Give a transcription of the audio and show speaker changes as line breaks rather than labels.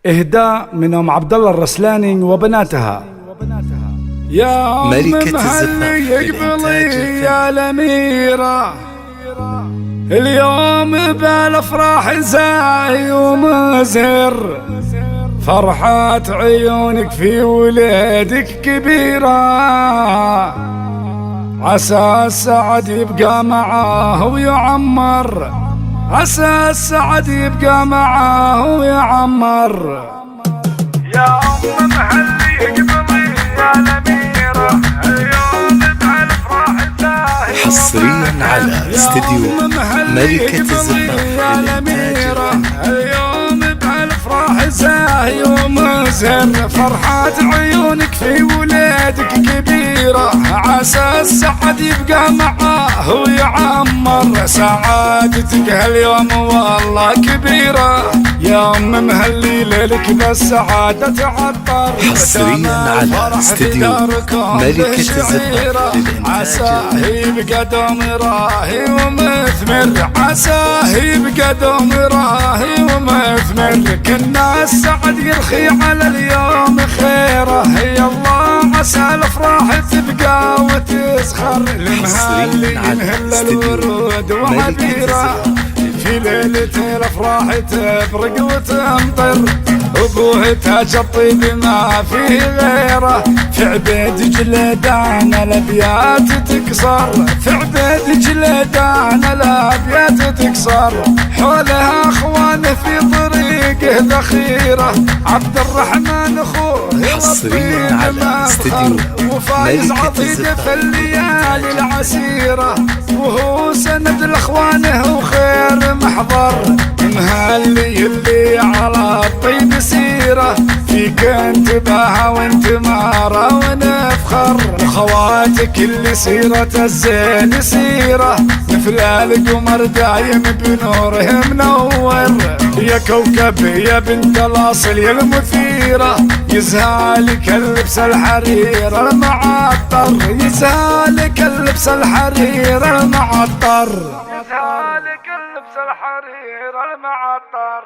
إهداء من أم عبد الله الرسلاني وبناتها. يا
ملكة الزفاف
يقبلي يا الأميرة، اليوم بالأفراح زاهي ومزهر، فرحة عيونك في ولادك كبيرة، عسى السعد يبقى معاه ويعمر، عسى السعد يبقى معاه ويعمر. يا أم محلي يقبلي يا الأميرة، اليوم بالأفراح زاهي
حصريا على استديو ملكة الزفاف
يا الأميرة، اليوم بالأفراح زاهي ومزهر، فرحة عيونك في ولادك كبيرة، عسى السعد يبقى معاه ويعمر، سعادتك هاليوم والله كبيرة، يا أم مهلي ليلك بالسعادة تعطر.
حصريا على استديو ملكة الزفاف
عساه يبقى دوم راهي ومثمر، عساه يبقى دوم راهي ومثمر، كنا السعد يرخي على اليوم خيره، يا الله عسى الافراح تبقى وتسخر، المهلي ينهل الورود وعبيره، في ليلة الافراح تبرق وتمطر، ابوه تاج الطيب ما فيه غيره، في عبيد جلدان الابيات تكسر، في عبيد جلدان الابيات تكسر، حولها اخوانه في طريقه ذخيره، عبد الرحمن اخوه
حصريا على استديو
وفايز عطيده في الليالي العسيره، وهو سند لاخوانه وخير محضر، مهلي اللي على الطيب سيره، فيك انتباه وانتماره ونفخر، خواتك اللي سيرة الزين سيره، مثل القمر دايم بنوره منور، يا كوكب يا بنت الاصل يا المثيره، يزهالك اللبس الحرير المعطر، يزهالك اللبس الحرير المعطر، يزهالك اللبس الحرير المعطر.